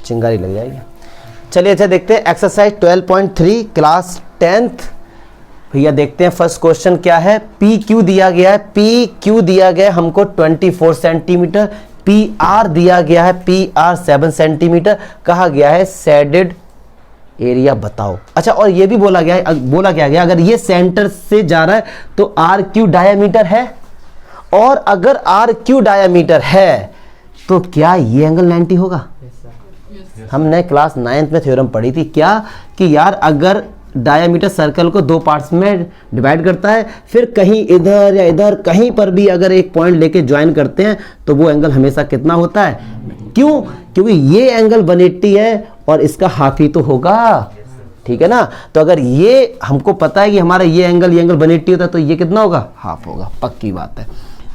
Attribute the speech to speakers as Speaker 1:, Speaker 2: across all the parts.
Speaker 1: चिंगारी लग जाएगी। चलिए अच्छा देखते हैं एक्सरसाइज 12.3 क्लास 10th। भैया देखते हैं फर्स्ट क्वेश्चन क्या है। पी क्यू दिया गया है, पी क्यू दिया गया है हमको 24 सेंटीमीटर, पी आर दिया गया है, पी आर 7 सेंटीमीटर, कहा गया है शेडेड एरिया बताओ। अच्छा और ये भी बोला गया है, बोला क्या गया, अगर ये सेंटर से जा रहा है तो आर क्यू डायामीटर है, और अगर आर क्यू डायामीटर है तो क्या ये एंगल 90 होगा। हमने क्लास 9th में थ्योरम पढ़ी थी क्या, कि यार अगर डायामीटर सर्कल को दो पार्ट्स में डिवाइड करता है, फिर कहीं इधर या इधर कहीं पर भी अगर एक पॉइंट लेके ज्वाइन करते हैं तो वो एंगल हमेशा कितना होता है। क्यों, क्योंकि ये एंगल 180 है और इसका हाफ ही तो होगा, ठीक है ना। तो अगर ये हमको पता है कि हमारा ये एंगल 180 होता है तो ये कितना होगा, हाफ होगा, पक्की बात है।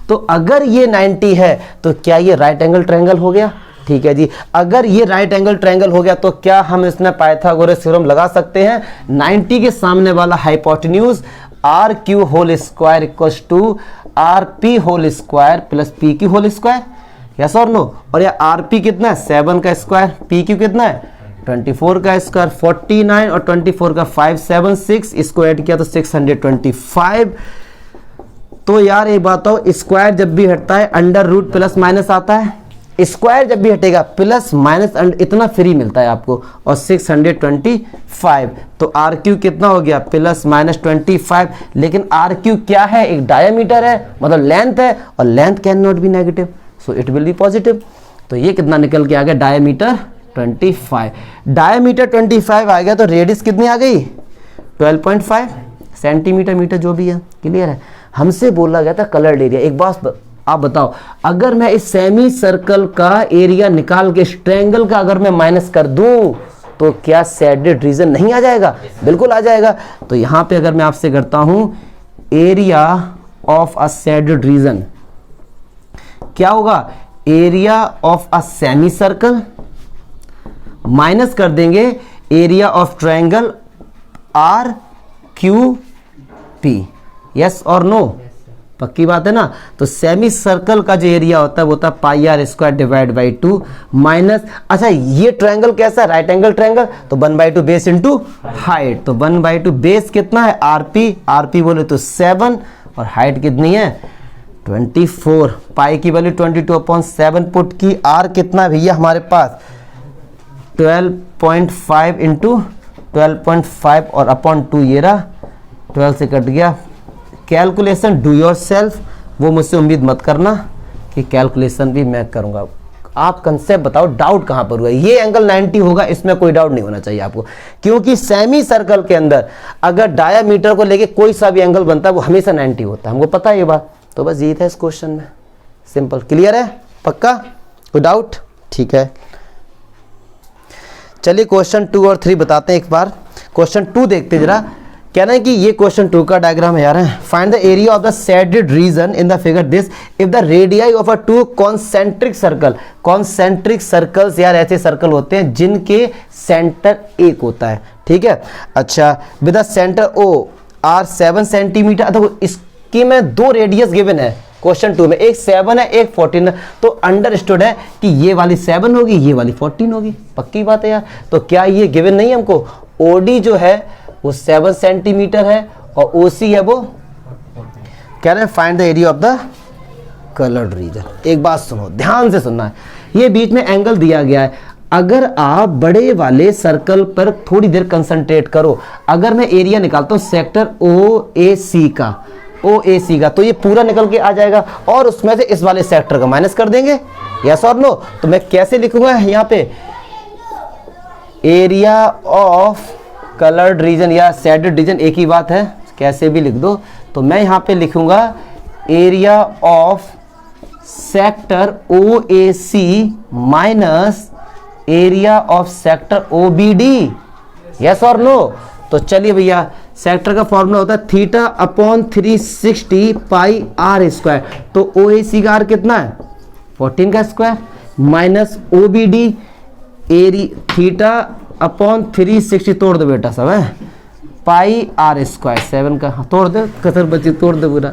Speaker 1: तो अगर ये 90 है तो क्या ये राइट एंगल ट्रायंगल हो गया, ठीक है जी। अगर ये राइट एंगल ट्रायंगल हो गया तो क्या हम इसमें पाइथागोरस थ्योरम लगा सकते हैं। 90 के सामने वाला hypotenuse R Q whole square equals to R P whole square plus P Q whole square, yes or no. और ये आर पी कितना है 7 का स्क्वायर, पी क्यू कितना है 24 का स्क्वायर, 49 और 24 का 576, इसको ऐड किया तो 625। तो यार एक बात हो, स्क्वायर जब भी हटता है अंडर रूट प्लस माइनस आता है, स्क्वायर जब भी हटेगा प्लस माइनस इतना फ्री मिलता है आपको, और 625। तो आर क्यू कितना हो गया प्लस माइनस 25। लेकिन आर क्यू क्या है, एक डायमीटर है, मतलब लेंथ है, और length can not be negative, so it will be positive. तो ये कितना निकल के आ गया, डायमीटर 25। डायमीटर 25 आ गया तो रेडियस कितनी आ गई 12.5 सेंटीमीटर, मीटर जो भी है, क्लियर है। हमसे बोला गया था कलर्ड एरिया। एक बात आप बताओ, अगर मैं इस सेमी सर्कल का एरिया निकाल के इस ट्रायंगल का अगर मैं माइनस कर दूं तो क्या शेडेड रीजन नहीं आ जाएगा, बिल्कुल आ जाएगा। तो यहां पे अगर मैं आपसे करता हूं area of a shaded region, क्या होगा, area of a semi circle minus कर देंगे area of triangle R Q P, yes or no, पक्की बात है ना। तो सेमी सर्कल का जो एरिया होता है वो होता है pi are square divide by 2 minus, अच्छा ये ट्रायंगल कैसा है, राइट एंगल ट्रायंगल, तो 1/2 बेस इंटू हाइट, तो 1/2 बेस कितना है आरपी, आरपी बोले तो 7, और हाइट कितनी है 24, पाई की वैल्यू 22/7 पुट की, आर कितना है भैया हमारे पास 12.5 इंटू 12.5 और अपॉन 2, ये रहा 12 से कट गया। कैलकुलेशन डू योर सेल्फ, वो मुझसे उम्मीद मत करना कि कैलकुलेशन भी मैं करूंगा। आप कंसेप्ट बताओ, डाउट कहां पर हुआ। ये एंगल 90 होगा, इसमें कोई डाउट नहीं होना चाहिए आपको, क्योंकि सेमी सर्कल के अंदर अगर डायामीटर को लेके कोई सा भी एंगल बनता है वो हमेशा 90 होता है, हमको पता है ये बात। तो बस ये था इस क्वेश्चन में, सिंपल, क्लियर है, पक्का, कोई डाउट, ठीक है। चलिए क्वेश्चन 2 और 3 बताते हैं एक बार। क्वेश्चन 2 देखते जरा, कहना है कि ये क्वेश्चन 2 का डायग्राम है यार, find the area of the shaded region in the figure this if the radii of a 2 concentric circle. Concentric circles यार ऐसे सर्कल होते हैं जिनके सेंटर एक होता है, ठीक है। अच्छा, with the centre O R 7 centimetre, तो इसकी में 2 रेडियस गिवन है क्वेश्चन 2 में, एक 7 है एक 14 है, तो अंडरस्टूड है कि ये वाली 7 होगी ये वाली 14 होगी, पक्की बात है यार। तो क्या ये गिवन नहीं है हमको, ओडी जो है वो 7 सेंटीमीटर है और ओसी है वो, कह रहे हैं find the area of the coloured region. एक बात सुनो, ध्यान से सुनना है, ये बीच में एंगल दिया गया है, अगर आप बड़े वाले सर्कल पर थोड़ी देर कंसंट्रेट करो, अगर मैं एरिया निकालता हूं सेक्टर ओ ए सी का, तो ये पूरा निकल के आ जाएगा, और उसमें से इस वाले सेक्टर का माइनस कर देंगे, यस और नो। तो मैं कैसे लिखूंगा यहाँ पे, एरिया ऑफ कलर्ड रीजन या शेडेड रीजन एक ही बात है, कैसे भी लिख दो। तो मैं यहाँ पे लिखूंगा area of sector O A C minus area of sector O B D, yes or no. तो चलिए भैया, सेक्टर का फॉर्मूला होता है theta upon 360 pi are square, तो ओ ए सी का आर कितना है 14 का square minus O B D एरी थीटा अपॉन 360, तोड़ दो बेटा सब है, पाई आर स्क्वायर 7 का, तोड़ दो, कसर बची तोड़ दो पूरा,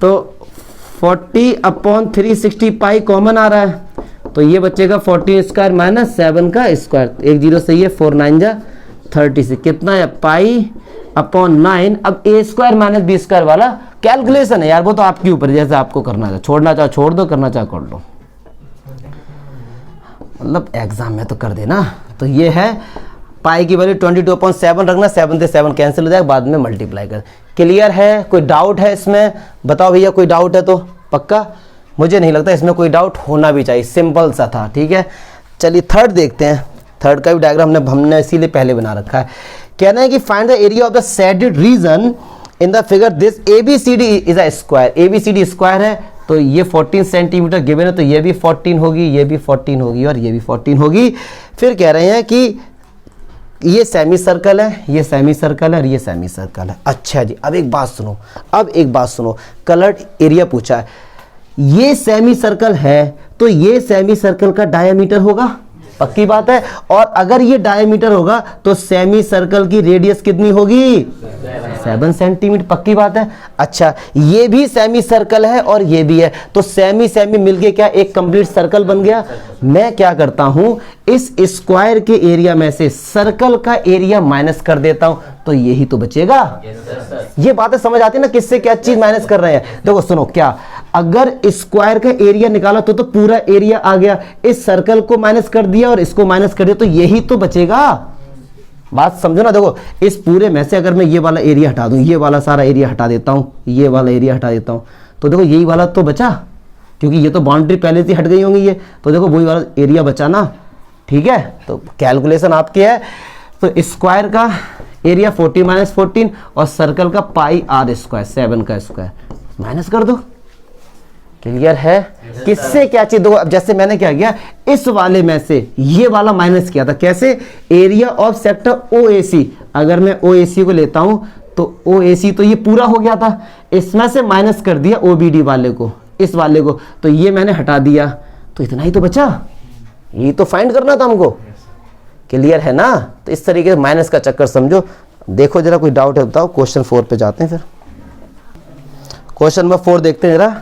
Speaker 1: तो 40 अपॉन 360 पाई कॉमन आ रहा है, तो ये बचेगा 14 स्क्वायर माइनस 7 का स्क्वायर, एक जीरो सही है, 4 9 जा 36, कितना है पाई अपॉन 9। अब ए स्क्वायर माइनस बी स्क्वायर वाला कैलकुलेशन है यार, वो तो आपके ऊपर, जैसे आपको करना है, छोड़ना चाहो छोड़ दो, करना चाहो कर लो, मतलब एग्जाम में तो कर देना। तो ये है पाई की वैल्यू 22.7 रखना, 7 से 7 कैंसिल हो जाएगा, बाद में मल्टीप्लाई कर। क्लियर है? कोई डाउट है इसमें? बताओ भैया, कोई डाउट है तो पक्का? मुझे नहीं लगता इसमें कोई डाउट होना भी चाहिए, सिंपल सा था। ठीक है, चलिए थर्ड देखते हैं। थर्ड का भी डायग्राम हमने इसीलिए पहले बना रखा है। कहना है कि find the area of the shaded region in the figure this ABCD is a square. ABCD square है, तो ये 14 सेंटीमीटर गिवन है, तो ये भी 14 होगी, ये भी 14 होगी और ये भी 14 होगी। फिर कह रहे हैं कि ये सेमी सर्कल है, ये सेमी सर्कल है और ये सेमी सर्कल है। अच्छा जी, अब एक बात सुनो, कलर्ड एरिया पूछा है, ये सेमी सर्कल है तो ये सेमी सर्कल का डायमीटर होगा, पक्की बात है। और अगर ये डायमीटर होगा तो सेमी सर्कल की रेडियस कितनी होगी? 7 सेंटीमीटर, पक्की बात है। अच्छा, ये भी सेमी सर्कल है और ये भी है, तो सेमी सेमी मिलके क्या एक कंप्लीट सर्कल बन गया। मैं क्या करता हूं, इस स्क्वायर के एरिया में से सर्कल का एरिया माइनस कर देता हूं, तो यही तो बचेगा। ये बातें समझ आती है ना, किससे क्या चीज माइनस कर रहे हैं। देखो सुनो, क्या अगर स्क्वायर का एरिया निकाला तो पूरा एरिया आ गया, इस सर्कल को माइनस कर दिया और इसको माइनस कर दिया, तो यही तो बचेगा। बात समझो ना। देखो इस पूरे में से अगर मैं ये वाला एरिया हटा दूं, ये वाला सारा एरिया हटा देता हूं, ये वाला एरिया हटा देता हूं, तो देखो यही वाला तो बचा, क्योंकि ये तो बाउंड्री पहले से हट गई होंगी ये, तो देखो वही वाला एरिया बचा ना। ठीक है, तो कैलकुलेशन आपकी है। तो स्क्वायर का एरिया 40 माइनस 14 और सर्कल का पाई आर स्क्वायर 7 का स्क्वायर, माइनस कर दो। क्लियर है? किससे क्या चीज? दो, अब जैसे मैंने क्या किया, इस वाले में से ये वाला माइनस किया था। कैसे? एरिया ऑफ सेक्टर OAC, अगर मैं OAC को लेता हूं तो OAC तो ये पूरा हो गया था, इसमें से माइनस कर दिया OBD वाले को, इस वाले को, तो ये मैंने हटा दिया, तो इतना ही तो बचा। ये तो फाइंड करना था हमको। क्लियर है ना? तो इस तरीके से माइनस का चक्कर समझो। देखो जरा, कोई डाउट है बताओ। क्वेश्चन 4 पे जाते हैं। फिर क्वेश्चन नंबर 4 देखते हैं जरा।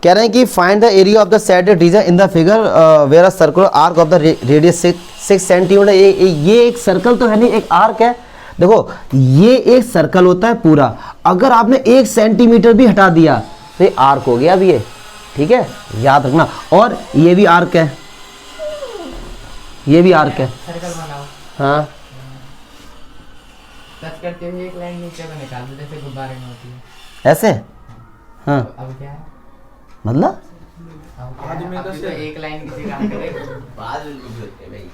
Speaker 1: कह रहे हैं कि find the area of the shaded region in the figure where a circular arc of the radius 6 centimetre. ये एक सर्कल तो है नहीं, एक आर्क है। देखो ये एक सर्कल होता है पूरा, अगर आपने 1 सेंटीमीटर भी हटा दिया तो ये आर्क हो गया अब ये। ठीक है, याद रखना। और ये भी आर्क है, ये भी आर्क है। हाँ, टच करते हुए एक लाइन नीचे को निकाल दो, जैसे गुब्बारे में होती है ऐसे। हाँ, अब क्या है मतलब? तो एक लाइन किसी काम करे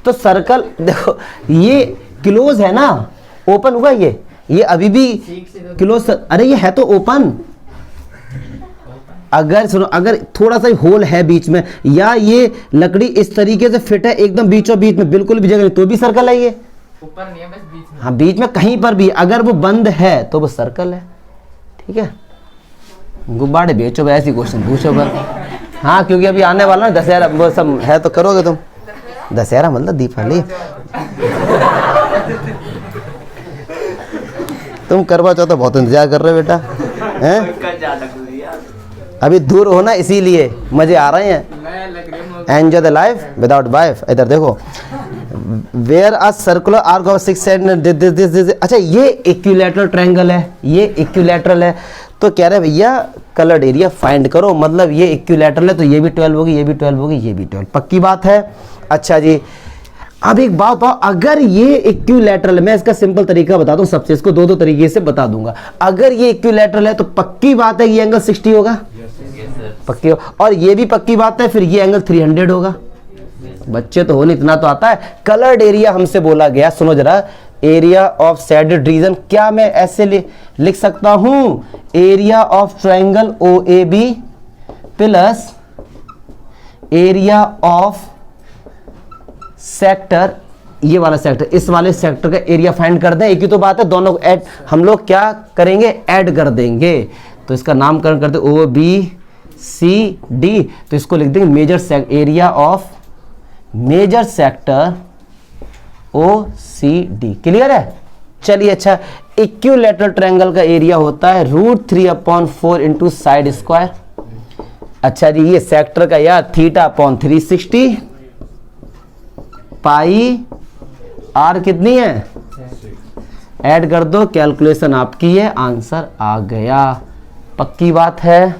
Speaker 1: तो सर्कल, देखो ये क्लोज है ना, ओपन हुआ ये अभी भी क्लोज। अरे ये है तो ओपन। अगर सुनो, अगर थोड़ा सा होल है बीच में, या ये लकड़ी इस तरीके से फिट है एकदम बीचों बीच में, बिल्कुल भी जगह नहीं, तो भी सर्कल है ये। ऊपर नहीं है, बस बीच में। हाँ, बीच में कहीं पर भी अगर वो बंद है तो वो सर्कल है। ठीक है, गुब्बारे बेचो, ऐसी क्वेश्चन पूछो बस। हाँ, क्योंकि अभी आने वाला ना दशहरा, वो सब है, तो करोगे तुम। दशहरा मतलब दीपावली। तुम करवा चौथ बहुत इंतजार कर रहे हो बेटा, हैं? अभी दूर हो ना, इसीलिए मजे आ रहे हैं। Enjoy the life without wife. इधर देखो, where a circular arc of 6 centimetre. अच्छा, ये इक्विलैटरल ट्रायंगल है, ये इक्विलैटरल है, तो कह रहे भैया कलर्ड एरिया फाइंड करो। मतलब ये इक्विलैटरल है तो ये भी 12 होगी, ये भी 12 होगी, ये भी 12, पक्की बात है। अच्छा जी, अब एक बात बताओ, अगर ये इक्विलैटरल, मैं इसका सिंपल तरीका बता दूं सबसे, इसको दो तरीके से बता दूंगा। अगर ये इक्विलैटरल है तो पक्की बात है ये एंगल 60 होगा, पक्की हो, और ये भी पक्की बात है फिर ये एंगल 300 होगा। बच्चे तो हो नहीं, इतना तो आता है। कलर्ड एरिया हमसे बोला गया, सुनो जरा, एरिया ऑफ शेडेड रीजन, क्या मैं ऐसे लिख सकता हूं, area of triangle OAB plus area of sector, ये वाला सेक्टर, इस वाले सेक्टर का एरिया फाइंड कर दें। एक ही तो बात है, दोनों ऐड हम लोग क्या करेंगे, ऐड कर देंगे। तो इसका नामकरण कर दे OBCD, तो इसको लिख देंगे major area of major sector OCD। Clear है? चलिए, अच्छा, इक्विलैटरल ट्रायंगल का एरिया होता है √3/4 इंटू साइड स्क्वायर। अच्छा जी, ये सेक्टर का यार थीटा अपॉन 360 पाई आर कितनी है, ऐड कर दो, कैलकुलेशन आपकी है, आंसर आ गया। पक्की बात है,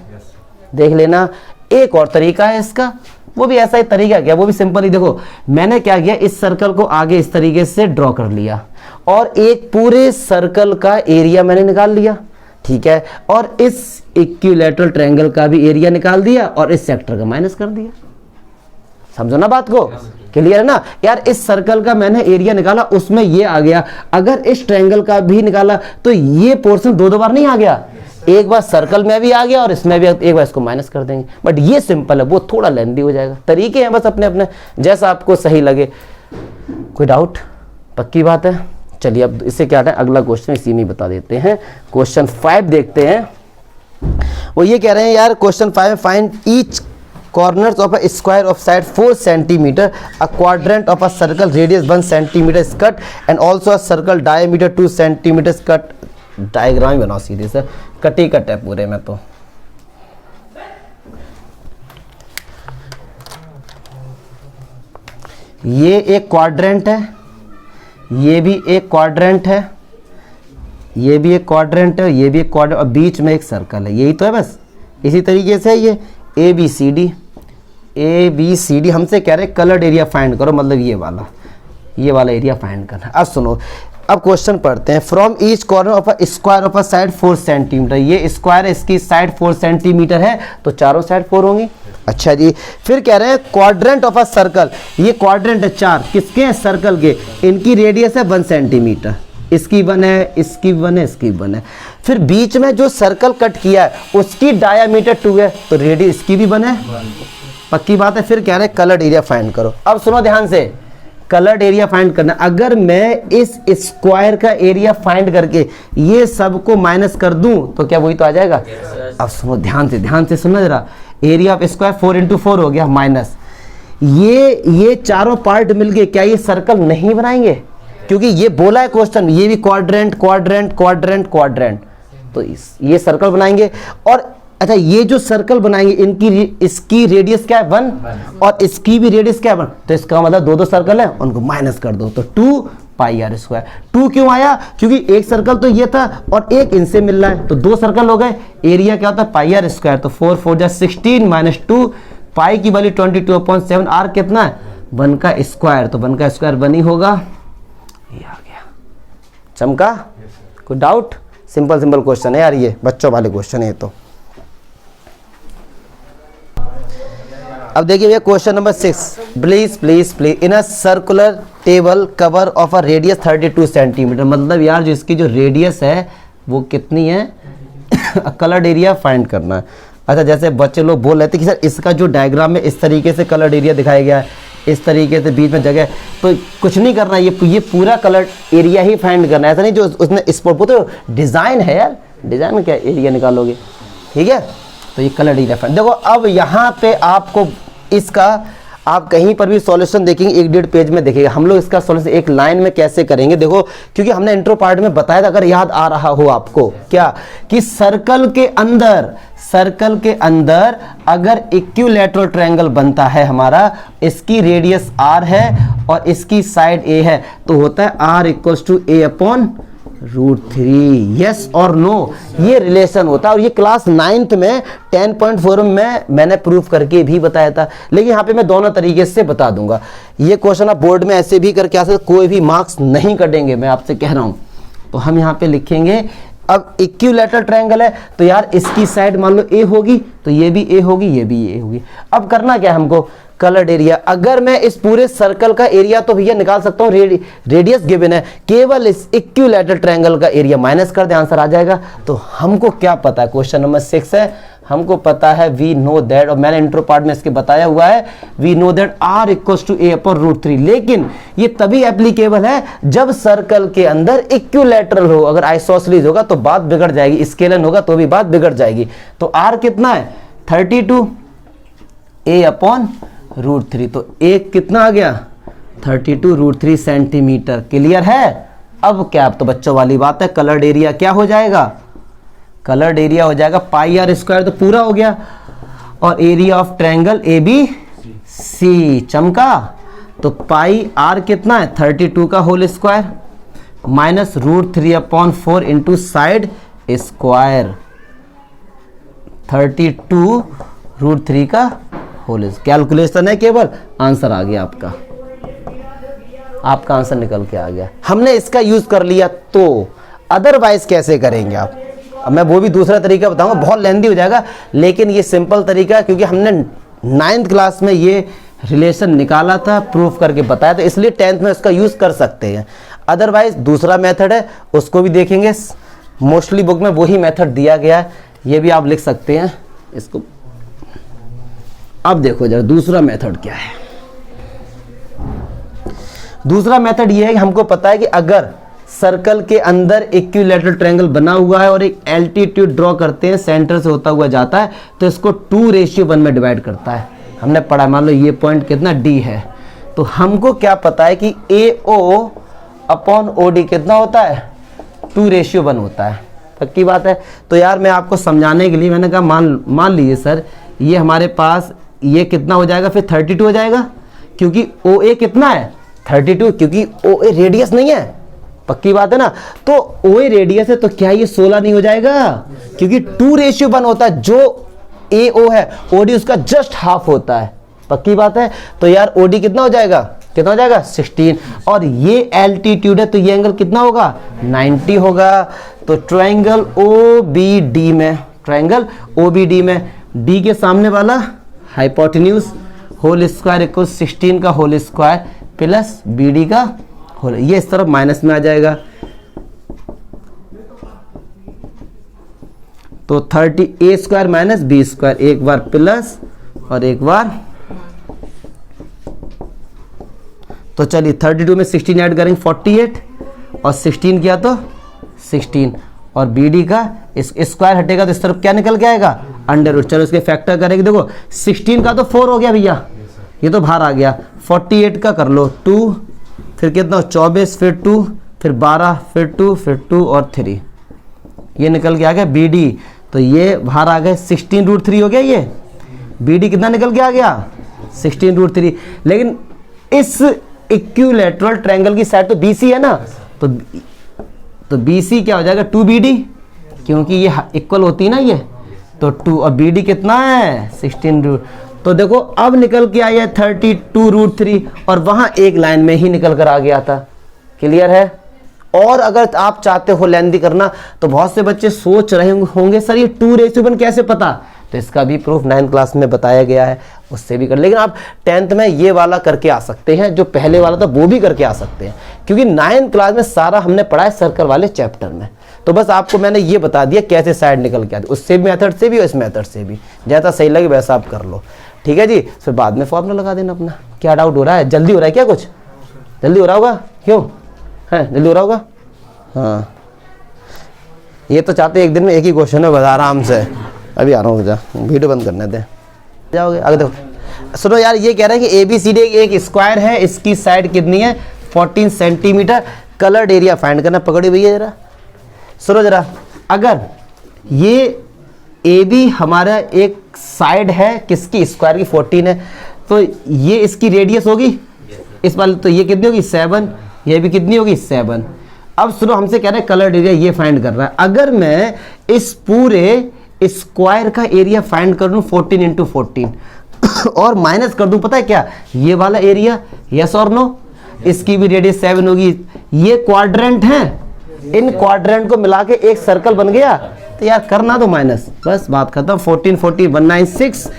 Speaker 1: देख लेना। एक और तरीका है इसका, वो भी ऐसा ही तरीका क्या, वो भी सिंपल ही। देखो मैंने क्या किया, इस सर्कल को आगे इस तरीके से ड्रॉ कर लिया और एक पूरे सर्कल का एरिया मैंने निकाल लिया, ठीक है, और इस इक्विलैटरल ट्रायंगल का भी एरिया निकाल दिया और इस सेक्टर का माइनस कर दिया। समझो ना बात को, क्लियर है ना यार। इस सर्कल का मैंने एरिया निकाला, उसमें ये आ गया, अगर इस ट्रायंगल का भी निकाला तो ये पोर्शन दो बार नहीं आ गया, एक बार सर्कल में भी आ गया और इसमें भी, एक बार इसको माइनस कर देंगे। बट ये सिंपल है, वो थोड़ा लेंथी हो जाएगा। तरीके हैं बस अपने अपने, जैसा आपको सही लगे। कोई डाउट? पक्की बात है। चलिए अब इससे क्या है, अगला क्वेश्चन इसी में बता देते हैं। क्वेश्चन 5 देखते हैं। वो ये कह रहे हैं यार, क्वेश्चन 5 में find each corners of a square of side 4 centimeter, a quadrant of a circle radius 1 centimeter is cut and also a circle diameter 2 centimeter is cut। Diagram बनाओ सीधे से, कटी कट है पूरे में। तो ये एक क्वाड्रेंट है, ये भी एक क्वाड्रेंट है, ये भी एक क्वाड्रेंट है, ये भी एक क्वाड्रेंट, और बीच में एक सर्कल है। यही तो है बस। इसी तरीके से ये ए बी सी डी हमसे कह रहे कलर्ड एरिया फाइंड करो, मतलब ये वाला एरिया फाइंड करना है। अब सुनो, अब क्वेश्चन पढ़ते हैं। From each corner of a square of a side 4 centimetre, ये स्क्वायर है, इसकी साइड 4 सेंटीमीटर है, तो चारों साइड 4 होंगी। अच्छा जी, फिर कह रहे हैं क्वाड्रेंट ऑफ अ सर्कल, ये क्वाड्रेंट है 4, किसके हैं, सर्कल के, इनकी रेडियस है 1 सेंटीमीटर, इसकी 1 है, इसकी 1 है, इसकी 1 है। फिर बीच में जो सर्कल कट किया है उसकी डायामीटर 2 है, तो रेडियस इसकी भी 1 है। पक्की बात है। फिर कह रहे हैं कलर्ड एरिया फाइंड करो। अब सुनो ध्यान से, कलर्ड एरिया फाइंड करना। अगर मैं इस स्क्वायर का एरिया फाइंड करके ये सब को माइनस कर दूं तो क्या वही तो आ जाएगा। अब सुनो ध्यान से सुनो जरा, एरिया ऑफ स्क्वायर 4 इंटू 4 हो गया माइनस, ये चारों पार्ट मिलके क्या ये सर्कल नहीं बनाएंगे, क्योंकि ये बोला है क्वेश्चन, ये भी क्वाड्रेंट क्वाड्रेंट क्वाड्रेंट क्वाड्रेंट, तो ये सर्कल बनाएंगे। और अच्छा, ये जो सर्कल बनाएंगे इसकी रेडियस क्या है 1 और इसकी भी रेडियस क्या है 1, तो इसका मतलब दो सर्कल है, उनको माइनस कर दो, तो 2 पाई आर स्क्वायर। 2 क्यों आया, क्योंकि एक सर्कल तो ये था और एक इनसे मिल रहा है, तो 2 सर्कल हो गए। एरिया क्या होता है पाई आर स्क्वायर, तो 4 4 जा 16 माइनस 2, पाई की वैल्यू 22.7, आर कितना है 1 का स्क्वायर, तो 1 का स्क्वायर 1 ही होगा। ये आ गया, चमका। कोई डाउट? सिंपल क्वेश्चन है यार, ये बच्चों वाले क्वेश्चन है। तो अब देखिए भैया question number 6, please in a circular table cover of a radius 32 centimetre, मतलब यार जो इसकी जो रेडियस है वो कितनी है, कलर्ड एरिया फाइंड करना है। अच्छा, जैसे बच्चे लोग बोल रहे थे कि सर इसका जो डायग्राम में इस तरीके से कलर्ड एरिया दिखाया गया है, इस तरीके से बीच में जगह, तो कुछ नहीं करना, ये पूरा कलर्ड एरिया ही फाइंड करना है। ऐसा नहीं जो उसने स्पॉट, तो डिज़ाइन है यार, डिज़ाइन क्या एरिया निकालोगे, ठीक है। तो ये कलर्ड एरिया फाइंड। देखो अब यहाँ पे आपको इसका, आप कहीं पर भी सॉल्यूशन देखेंगे 1-1.5 पेज में देखेगा। हम लोग इसका सॉल्यूशन एक लाइन में कैसे करेंगे, देखो, क्योंकि हमने इंट्रो पार्ट में बताया था, अगर याद आ रहा हो आपको, क्या कि सर्कल के अंदर अगर इक्विलैटरल ट्रायंगल बनता है हमारा, इसकी रेडियस r है और इसकी साइड a है, तो होता है r = a/√3। Yes or no, ये रिलेशन होता है। और ये क्लास 9th में 10.4 में मैंने प्रूफ करके भी बताया था, लेकिन यहाँ पे मैं दोनों तरीके से बता दूंगा। ये क्वेश्चन आप बोर्ड में ऐसे भी करके आ सकते, कोई भी मार्क्स नहीं कटेंगे, मैं आपसे कह रहा हूँ। तो हम यहाँ पे लिखेंगे, अब इक्विलैटरल ट्रायंगल है तो यार इसकी साइड मान लो a होगी, तो ये भी a होगी, ये भी a होगी। अब करना क्या है हमको, कलर्ड एरिया। अगर मैं इस पूरे सर्कल का एरिया तो भैया निकाल सकता हूँ, रेडियस गिवन है, केवल इस इक्विलैटरल ट्रायंगल का एरिया माइनस कर दे, आंसर आ जाएगा। तो हमको क्या पता है, क्वेश्चन नंबर 6 है, हमको पता है वी नो दैट, और मैंने इंट्रो पार्ट में इसके बताया हुआ है, we know that r = a/√3। लेकिन ये तभी एप्लीकेबल है जब सर्कल के अंदर इक्विलैटरल हो। अगर आइसोसेलेस होगा तो बात बिगड़ जाएगी, स्केलन होगा तो भी बात बिगड़ जाएगी। तो r कितना है 32 a/√3, तो एक कितना आ गया 32√3 सेंटीमीटर। क्लियर है? अब क्या, अब तो बच्चों वाली बात है, कलर्ड एरिया क्या हो जाएगा, कलर्ड एरिया हो जाएगा पाई आर स्क्वायर, तो पूरा हो गया। और area of triangle A B C. चमका? तो पाई आर कितना है 32 का whole square minus √3/4 into side square 32 √3 का होल। कैलकुलेशन है केवल, आंसर आ गया आपका, आपका आंसर निकल के आ गया। हमने इसका यूज कर लिया, तो अदरवाइज कैसे करेंगे आप? अब मैं वो भी दूसरा तरीका बताऊंगा, बहुत लेंथी हो जाएगा, लेकिन ये सिंपल तरीका है क्योंकि हमने 9th क्लास में ये रिलेशन निकाला था, प्रूफ करके बताया, तो इसलिए 10th में इसका यूज कर सकते हैं। अदरवाइज दूसरा मेथड है, उसको भी देखेंगे, मोस्टली बुक में वही मेथड दिया गया है, ये भी आप लिख सकते हैं इसको। अब देखो जरा दूसरा मेथड क्या है। दूसरा मेथड ये है कि हमको पता है कि अगर सर्कल के अंदर इक्विलैटरल ट्रायंगल बना हुआ है और एक एल्टीट्यूड ड्रॉ करते हैं, सेंटर से होता हुआ जाता है, तो इसको 2:1 में डिवाइड करता है। हमने पढ़ा, मान लो ये पॉइंट कितना डी है, तो हमको क्या पता है कि AO अपॉन OD कितना होता है 2:1 होता है। पक्की बात है। तो यार मैं आपको समझाने के लिए मैंने कहा मान लीजिए सर, ये हमारे पास ये कितना हो जाएगा, फिर 32 हो जाएगा, क्योंकि OA कितना है 32, क्योंकि OA रेडियस नहीं है। पक्की बात है ना। तो OA रेडियस है, तो क्या ये 16 नहीं हो जाएगा, क्योंकि 2:1 होता है। जो AO है OD उसका जस्ट हाफ होता है। पक्की बात है। तो यार OD कितना हो जाएगा, 16, और ये एल्टीट्यूड है, तो ये एंगल कितना होगा 90 होगा। तो ट्रायंगल OBD में, ट्रायंगल OBD में D के सामने वाला हाइपोटेन्यूज होल स्क्वायर इक्वल 16 का होल स्क्वायर प्लस BD का होल, ये इस तरफ माइनस में आ जाएगा। तो 30A square minus B square, एक बार प्लस और एक बार, तो चलिए 32 में 16 ऐड करेंगे 48 और 16 किया तो 16, और BD का इस स्क्वायर हटेगा तो इस तरफ क्या निकल के आएगा अंडर। चलो इसके फैक्टर करेंगे, देखो 16 का तो 4 हो गया भैया, ये तो बाहर आ गया। 48 का कर लो 2, फिर कितना 24, फिर 2, फिर 12, फिर 2, फिर 2 और 3, ये निकल के आ गया BD। तो ये बाहर आ गए 16√3 हो गया, ये BD कितना निकल के आ गया 16√3। लेकिन इस इक्विलैटरल ट्रायंगल की साइड तो BC है ना, तो BC क्या हो जाएगा 2BD, क्योंकि ये इक्वल होती है ना ये, तो 2, और BD कितना है 16 तो देखो अब निकल के आया 32√3, और वहां एक लाइन में ही निकल कर आ गया था। क्लियर है। और अगर आप चाहते हो लेंथी करना, तो बहुत से बच्चे सोच रहे होंगे सर ये 2:1 कैसे पता, तो इसका भी प्रूफ 9th क्लास में बताया गया है, उससे भी कर। लेकिन आप 10th में ये वाला करके आ सकते हैं, जो पहले वाला था वो भी करके आ सकते हैं, क्योंकि 9th क्लास में सारा हमने पढ़ा है सर्कल वाले चैप्टर में। तो बस आपको मैंने ये बता दिया कैसे साइड निकल के आती, उससे मेथड से भी और इस मेथड से भी, जैसा सही लगे वैसा आप कर लो। ठीक है जी। फिर बाद में फॉर्मूला लगा देना अपना। क्या डाउट हो रहा है? जल्दी हो रहा है क्या? कुछ जल्दी हो रहा होगा, क्यों है जल्दी हो रहा होगा? हाँ, ये तो चाहते एक दिन में एक ही क्वेश्चन है, बता आराम से। अभी आ रहा हूँ, वीडियो बंद करने दे, जाओगे आगे। देखो सुनो यार, ये कह रहा है कि ABCD एक स्क्वायर है, इसकी साइड कितनी है 14 सेंटीमीटर, कलर्ड एरिया फाइंड करना। पकड़ी भैया जरा, सुनो जरा, अगर ये AB हमारा एक साइड है किसकी, स्क्वायर की 14 है, तो ये इसकी रेडियस होगी इस वाले, तो ये कितनी होगी 7, ये भी कितनी होगी 7। अब सुनो, हमसे कह रहे हैं कलर्ड एरिया ये फाइंड कर रहा है। अगर मैं इस पूरे स्क्वायर का एरिया फाइंड कर लूं 14 × 14 और माइनस कर दूं, पता है क्या, ये वाला एरिया, यस और नो, इसकी भी रेडियस 7 होगी। ये क्वाड्रेंट है, इन क्वाड्रेंट को मिला के एक सर्कल बन गया, तो यार करना तो माइनस, बस बात खत्म। 14 14 196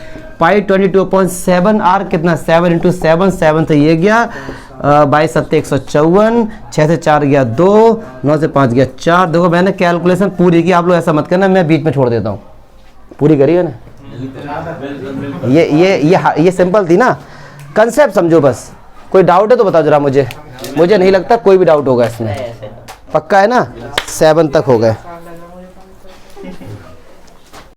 Speaker 1: पाई 22/7 आर कितना 7 × 7 7, तो ये गया 22 7 154, 6 से 4 गया 2, 9 से 5 गया 4। देखो मैंने कैलकुलेशन पूरी की, आप लोग ऐसा मत करना मैं बीच में छोड़ देता हूँ, पूरी करिए ना। ये सिंपल थी ना, कंसेप्ट समझो बस। कोई डाउट है तो बताओ जरा मुझे नहीं लगता कोई भी डाउट होगा इसमें। पक्का है ना, 7 तक हो गए।